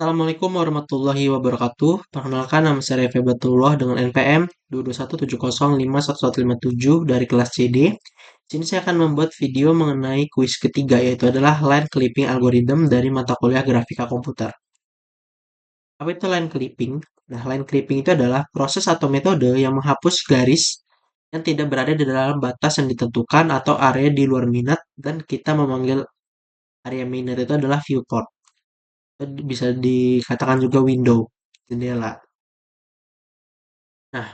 Assalamualaikum warahmatullahi wabarakatuh. Perkenalkan nama saya Refe Batullah dengan NPM 22170511157 dari kelas CD. Di sini saya akan membuat video mengenai kuis ketiga yaitu adalah line clipping algorithm dari mata kuliah grafika komputer. Apa itu line clipping? Nah, line clipping itu adalah proses atau metode yang menghapus garis yang tidak berada di dalam batas yang ditentukan atau area di luar minat dan kita memanggil area minat itu adalah viewport. Bisa dikatakan juga window, jendela. Nah,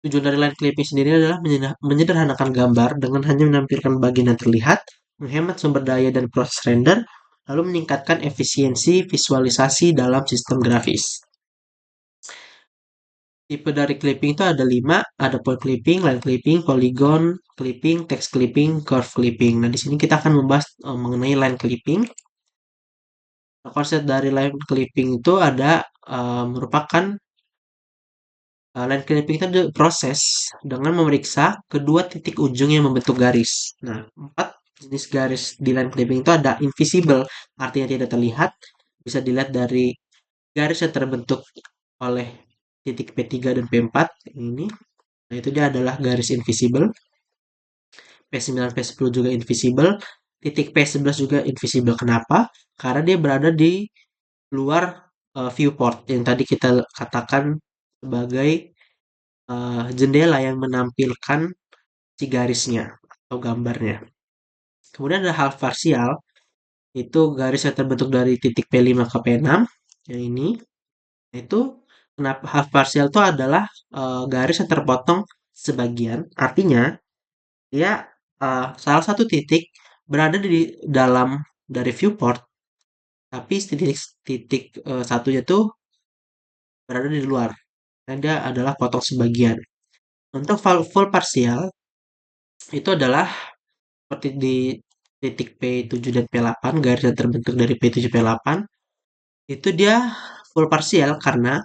tujuan dari line clipping sendiri adalah menyederhanakan gambar dengan hanya menampilkan bagian yang terlihat, menghemat sumber daya dan proses render, lalu meningkatkan efisiensi visualisasi dalam sistem grafis. Tipe dari clipping itu ada 5, ada point clipping, line clipping, polygon clipping, text clipping, curve clipping. Nah, di sini kita akan membahas mengenai line clipping. Nah, konsep dari line clipping itu merupakan line clipping itu proses dengan memeriksa kedua titik ujung yang membentuk garis. Nah, 4 jenis garis di line clipping itu ada invisible, artinya tidak terlihat. Bisa dilihat dari garis yang terbentuk oleh titik P3 dan P4 ini. Nah, itu dia adalah garis invisible. P9, P10 juga invisible. Titik P11 juga invisible. Kenapa? Karena dia berada di luar viewport yang tadi kita katakan sebagai jendela yang menampilkan si garisnya atau gambarnya. Kemudian ada half parsial, itu garis yang terbentuk dari titik P5 ke P6. Yang ini, itu kenapa half parsial itu adalah garis yang terpotong sebagian. Artinya, dia salah satu titik berada di dalam dari viewport, tapi titik titik satunya tuh berada di luar. Dan dia adalah potong sebagian. Untuk full parsial, itu adalah seperti di titik P7 dan P8, garis yang terbentuk dari P7 P8, itu dia full parsial karena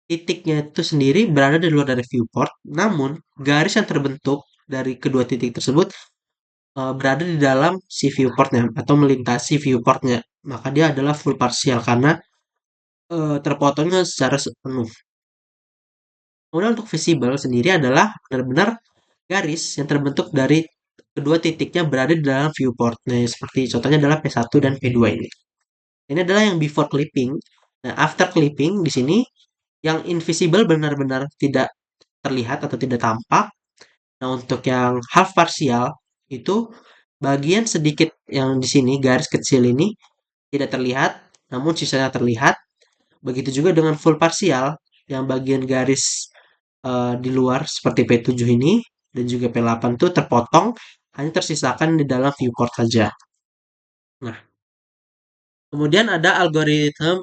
titiknya itu sendiri berada di luar dari viewport, namun garis yang terbentuk dari kedua titik tersebut berada di dalam si viewportnya atau melintasi viewportnya. Maka dia adalah full parsial karena terpotongnya secara penuh. Kemudian untuk visible sendiri adalah benar-benar garis yang terbentuk dari kedua titiknya berada di dalam viewport. Nah, seperti contohnya adalah P1 dan P2 ini. Ini adalah yang before clipping. Nah, after clipping di sini yang invisible benar-benar tidak terlihat atau tidak tampak. Nah, untuk yang half partial itu bagian sedikit yang di sini garis kecil ini tidak terlihat, namun sisanya terlihat. Begitu juga dengan full partial yang bagian garis di luar seperti P7 ini dan juga P8 itu terpotong hanya tersisakan di dalam viewport saja. Nah, kemudian ada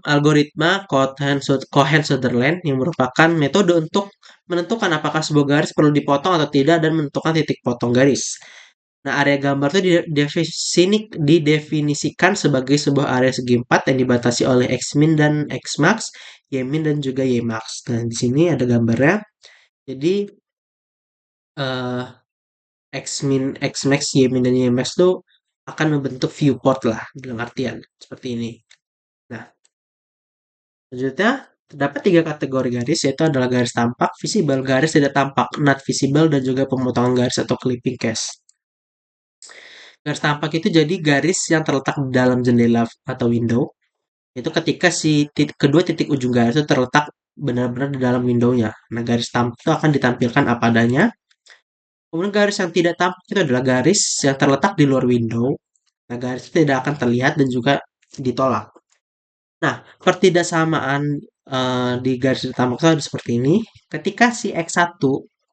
algoritma Cohen-Sutherland yang merupakan metode untuk menentukan apakah sebuah garis perlu dipotong atau tidak dan menentukan titik potong garis. Nah, area gambar itu didefinisikan sebagai sebuah area segi empat yang dibatasi oleh X-min dan X-max, Y-min dan juga Y-max. Nah, di sini ada gambarnya. Jadi, eh, X-min, X-max, Y-min dan Y-max itu akan membentuk viewport lah dalam artian seperti ini. Nah, selanjutnya, terdapat tiga kategori garis, yaitu adalah garis tampak, visible, garis tidak tampak, not visible, dan juga pemotongan garis atau clipping case. Garis tampak itu jadi garis yang terletak di dalam jendela atau window. Itu ketika kedua titik ujung garis itu terletak benar-benar di dalam windownya. Nah, garis tampak itu akan ditampilkan apa adanya. Kemudian garis yang tidak tampak itu adalah garis yang terletak di luar window. Nah, garis itu tidak akan terlihat dan juga ditolak. Nah, pertidaksamaan di garis tampak itu ada seperti ini. Ketika si X1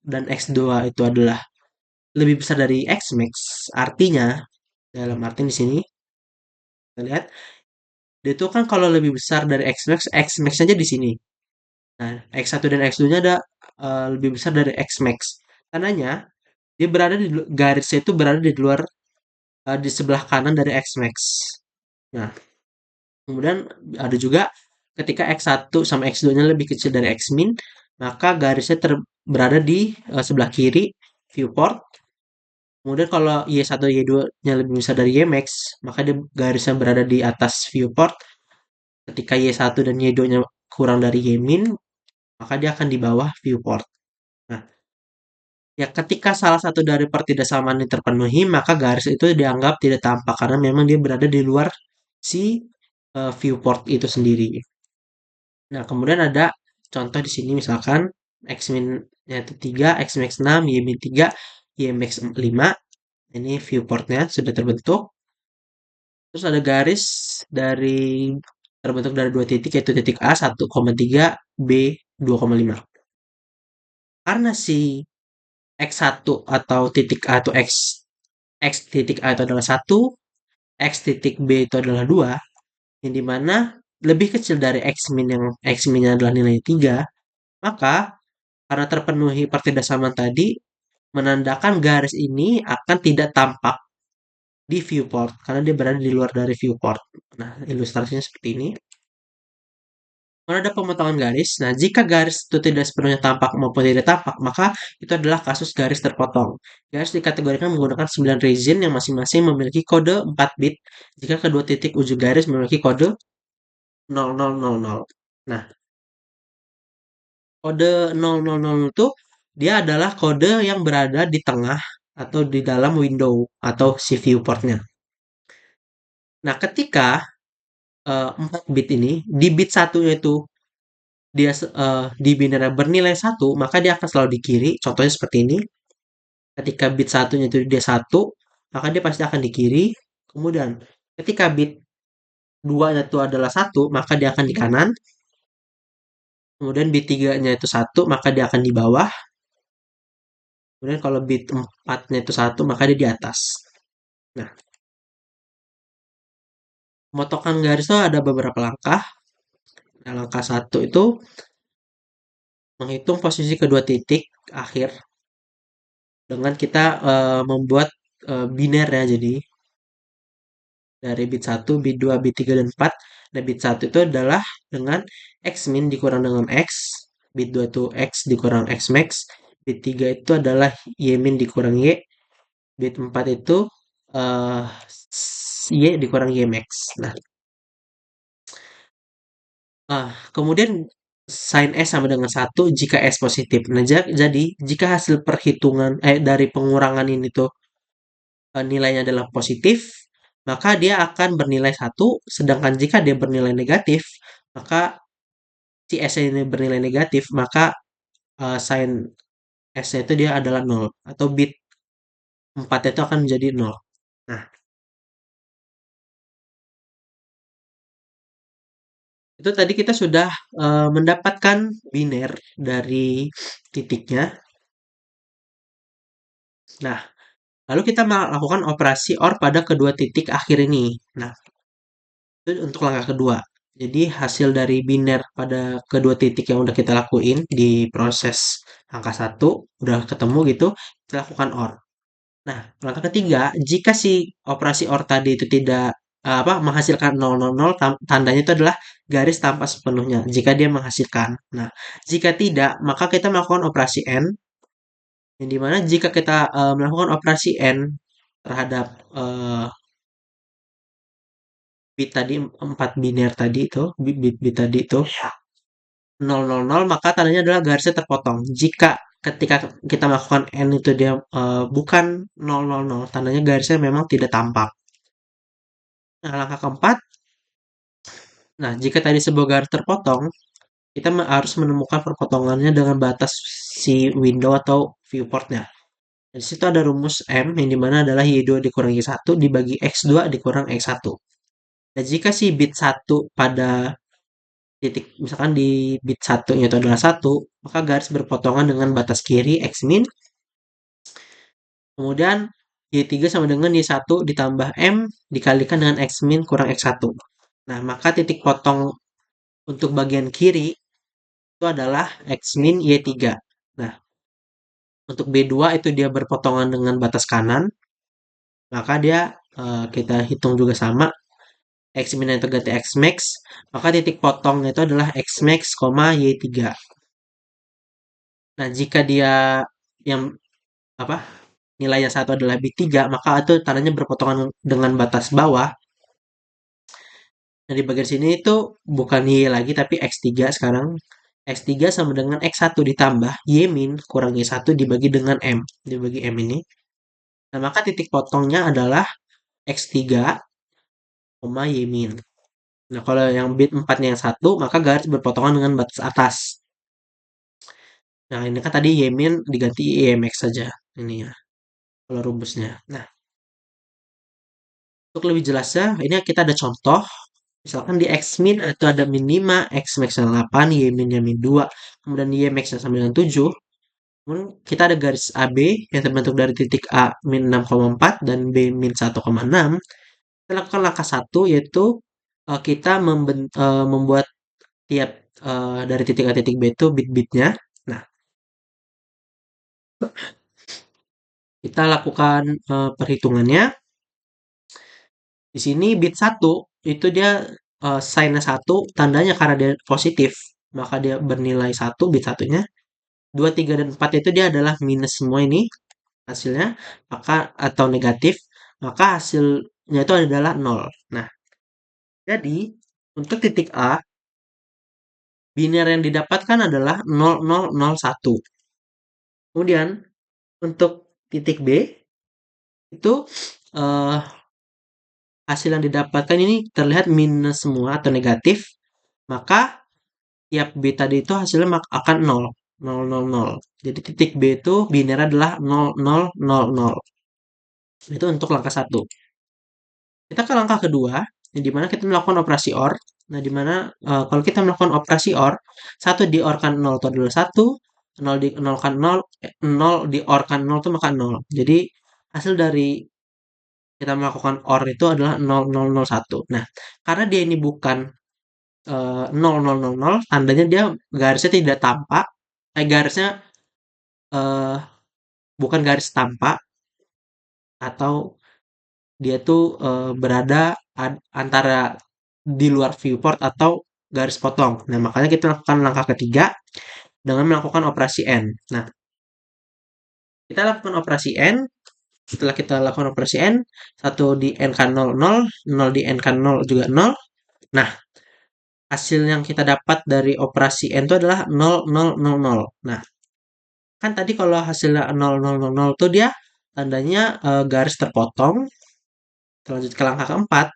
dan X2 itu adalah lebih besar dari X max, artinya dalam arti di sini kita lihat dia itu kan kalau lebih besar dari X max aja di sini. Nah, X1 dan X2-nya ada lebih besar dari X max. Tandanya dia berada garisnya itu berada di luar di sebelah kanan dari X max. Nah, kemudian ada juga ketika X1 sama X2-nya lebih kecil dari X min, maka garisnya berada di sebelah kiri viewport. Kemudian kalau Y1 Y2-nya lebih besar dari Y max, maka dia garisnya berada di atas viewport. ketika Y1 dan Y2-nya kurang dari Y min, maka dia akan di bawah viewport. Nah, ya ketika salah satu dari pertidaksamaan ini terpenuhi, maka garis itu dianggap tidak tampak karena memang dia berada di luar si viewport itu sendiri. Nah, kemudian ada contoh di sini misalkan X min-nya itu 3, X max 6, Y min 3, Y max 5. Ini viewportnya sudah terbentuk. Terus ada garis dari terbentuk dari dua titik yaitu titik A 1,3, B 2,5. Karena si X1 atau titik A atau X titik A itu adalah 1, X titik B itu adalah 2, yang dimana lebih kecil dari X min yang X min-nya adalah nilai 3, maka karena terpenuhi pertidaksamaan tadi, menandakan garis ini akan tidak tampak di viewport karena dia berada di luar dari viewport. Nah, ilustrasinya seperti ini. Kalau ada pemotongan garis, nah jika garis itu tidak sepenuhnya tampak maupun tidak tampak, maka itu adalah kasus garis terpotong. Garis dikategorikan menggunakan 9 region yang masing-masing memiliki kode 4 bit jika kedua titik ujung garis memiliki kode 0000. Nah, kode 0000 itu dia adalah kode yang berada di tengah atau di dalam window atau si viewportnya. Nah, ketika 4 bit ini di bit satunya itu dia di binary bernilai satu, maka dia akan selalu di kiri. Contohnya seperti ini. Ketika bit satunya itu dia satu, maka dia pasti akan di kiri. Kemudian ketika bit 2 itu adalah satu, maka dia akan di kanan. Kemudian bit 3-nya itu satu, maka dia akan di bawah. Kemudian kalau bit 4-nya itu satu, maka dia di atas. Nah, pemotongan garis itu ada beberapa langkah. Nah, langkah satu itu menghitung posisi kedua titik akhir dengan kita membuat biner ya. Jadi dari bit 1, bit 2, bit 3, dan 4. Nah, bit 1 itu adalah dengan X min dikurang dengan X, bit 2 itu X dikurang X max, bit 3 itu adalah Y min dikurang Y, bit 4 itu eh, Y dikurang Y max. Nah, kemudian sin S sama dengan 1 jika S positif. Nah, jadi jika hasil perhitungan dari pengurangan ini tuh nilainya adalah positif, maka dia akan bernilai satu. Sedangkan jika dia bernilai negatif, maka si S ini bernilai negatif, maka sin S-nya itu dia adalah nol. Atau bit 4 itu akan menjadi nol. Nah, itu tadi kita sudah mendapatkan biner dari titiknya. Nah, lalu kita melakukan operasi OR pada kedua titik akhir ini. Nah, itu untuk langkah kedua. Jadi hasil dari biner pada kedua titik yang udah kita lakuin di proses angka satu udah ketemu gitu, kita lakukan OR. Nah, langkah ketiga, jika si operasi OR tadi itu tidak menghasilkan 000, tandanya itu adalah garis tanpa sepenuhnya jika dia menghasilkan. Nah, jika tidak, maka kita melakukan operasi AND yang dimana jika kita melakukan operasi AND terhadap bit tadi 4 biner tadi itu, bit tadi itu 000, maka tandanya adalah garisnya terpotong. Jika ketika kita melakukan N itu dia bukan 000, tandanya garisnya memang tidak tampak. Nah, langkah keempat, nah jika tadi sebuah garis terpotong, kita harus menemukan perpotongannya dengan batas si window atau viewportnya. Di situ ada rumus M yang dimana adalah Y2 dikurangi 1 dibagi X2 dikurang X1. Dan jika si bit 1 pada titik misalkan di bit 1 itu adalah 1, maka garis berpotongan dengan batas kiri X min, kemudian Y3 sama dengan Y1 ditambah M dikalikan dengan X min kurang X1. Nah, maka titik potong untuk bagian kiri itu adalah X min Y3. Nah, untuk B2 itu dia berpotongan dengan batas kanan, maka dia kita hitung juga sama X min itu ganti X max, maka titik potongnya itu adalah X max, Y3. Nah, jika dia yang apa nilainya satu adalah bit 3, maka itu tandanya berpotongan dengan batas bawah. Nah, di bagian sini itu bukan Y lagi tapi X3 sekarang. X3 sama dengan X1 ditambah Y min kurang Y1 dibagi dengan M. Dibagi M ini. Nah, maka titik potongnya adalah X3, Y min. Nah, kalau yang bit 4-nya yang satu, maka garis berpotongan dengan batas atas. Nah, ini kan tadi Y min diganti IMX saja. Ini ya, kalau rumusnya. Nah, untuk lebih jelasnya, ini kita ada contoh. Misalkan di X min itu ada min 5, X max-nya 8, Y min-nya min 2, kemudian Y max-nya sama dengan 7. Kemudian kita ada garis AB yang terbentuk dari titik A min 6,4 dan B min 1,6. Kita lakukan langkah satu yaitu kita membuat tiap dari titik A titik B itu bit-bitnya. Nah, kita lakukan perhitungannya. Di sini bit satu itu dia sign-nya 1, tandanya karena dia positif, maka dia bernilai 1 bit satunya. 2, 3 dan 4 itu dia adalah minus semua ini hasilnya, maka atau negatif, maka hasilnya itu adalah 0. Nah, jadi untuk titik A, biner yang didapatkan adalah 0001. Kemudian untuk titik B itu eh, hasil yang didapatkan ini terlihat minus semua atau negatif, maka tiap B tadi itu hasilnya akan 0, 0, 0, 0. Jadi titik B itu biner adalah 0, 0, 0, 0. Itu untuk langkah satu. Kita ke langkah kedua, di mana kita melakukan operasi OR. Nah, di mana kalau kita melakukan operasi OR, 1 diorkan 0 itu adalah 1, 0 dinolkan 0, 0 diorkan 0 itu maka 0. Jadi hasil dari kita melakukan OR itu adalah 0001. Nah, karena dia ini bukan 0000, tandanya dia garisnya tidak tampak, garisnya eh, bukan garis tampak atau dia tuh berada antara di luar viewport atau garis potong. Nah, makanya kita lakukan langkah ketiga dengan melakukan operasi N. Nah, kita lakukan operasi N. Setelah kita lakukan operasi N, 1 di N kan 0, 0, 0 di N kan 0 juga 0. Nah, hasil yang kita dapat dari operasi N itu adalah 0, 0, 0, 0. Nah, kan tadi kalau hasilnya 0, 0, 0, 0 itu dia tandanya garis terpotong. Lanjut ke langkah keempat.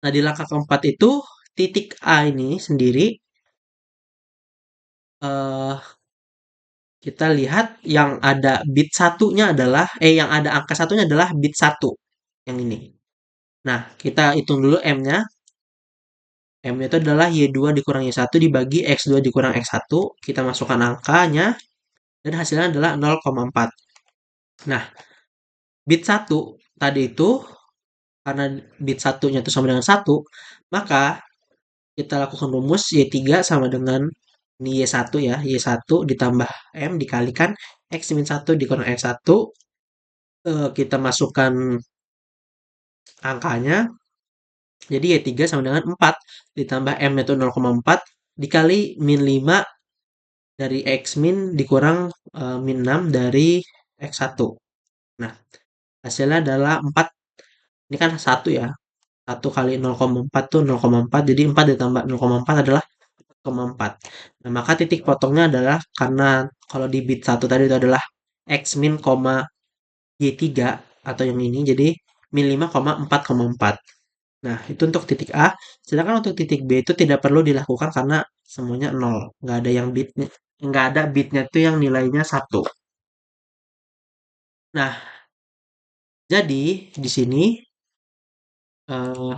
Nah, di langkah keempat itu titik A ini sendiri eh, kita lihat yang ada bit satunya adalah yang ada angka satunya adalah bit satu yang ini. Nah, kita hitung dulu M-nya. M-nya itu adalah Y2 dikurang Y1 dibagi X2 dikurang X1. Kita masukkan angkanya dan hasilnya adalah 0,4. Nah, bit satu tadi itu karena bit satunya itu sama dengan satu, maka kita lakukan rumus Y3 sama dengan ini Y1 ya, Y1 ditambah M dikalikan X min 1 dikurang X1. Kita masukkan angkanya, jadi Y3 sama dengan 4 ditambah M itu 0,4 dikali min 5 dari X min dikurang min 6 dari X1. Nah, hasilnya adalah 4. Ini kan 1 ya. 1 kali 0,4 tuh 0,4. Jadi 4 ditambah 0,4 adalah 4,4. Nah, maka titik potongnya adalah karena kalau di bit 1 tadi itu adalah X min, Y3 atau yang ini. Jadi min 5,4,4. Nah, itu untuk titik A. Sedangkan untuk titik B itu tidak perlu dilakukan karena semuanya 0. Nggak ada yang bitnya. Nggak ada bitnya tuh yang nilainya 1. Nah, jadi di sini eh,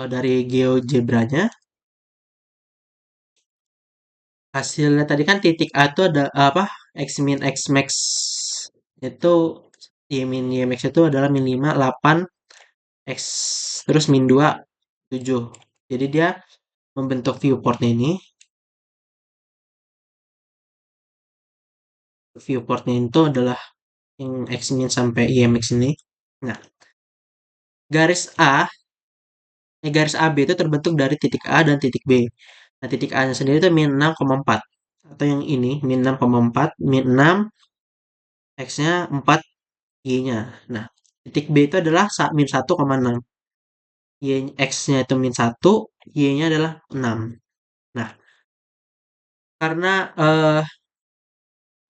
dari GeoGebra-nya hasilnya tadi kan titik A itu ada apa? X min X max itu Y min Y max itu adalah min 5 8 X terus min 2 7. Jadi dia membentuk viewportnya ini. Viewportnya itu adalah yang X min sampai Y max ini. Nah, garis AB itu terbentuk dari titik A dan titik B. Nah, titik A-nya sendiri itu min 6,4. Atau yang ini, min 6,4, min 6, X-nya 4, Y-nya. Nah, Titik B itu adalah min 1,6. X-nya itu min 1, Y-nya adalah 6. Nah, karena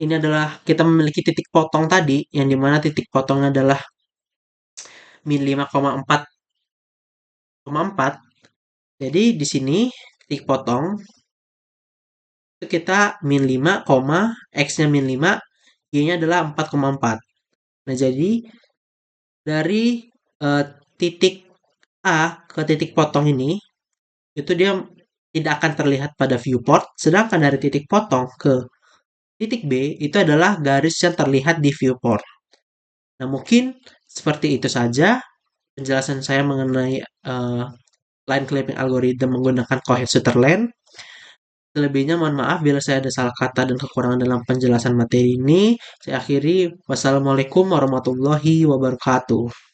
ini adalah kita memiliki titik potong tadi, yang dimana titik potongnya adalah min 5,4,4. Jadi di sini titik potong itu kita min 5, X-nya min 5, Y-nya adalah 4,4. Nah, jadi dari eh, titik A ke titik potong ini, itu dia tidak akan terlihat pada viewport, sedangkan dari titik potong ke titik B itu adalah garis yang terlihat di viewport. Nah, mungkin seperti itu saja penjelasan saya mengenai line clipping algorithm menggunakan Cohen Sutherland. Selebihnya mohon maaf bila saya ada salah kata dan kekurangan dalam penjelasan materi ini. Saya akhiri. Wassalamualaikum warahmatullahi wabarakatuh.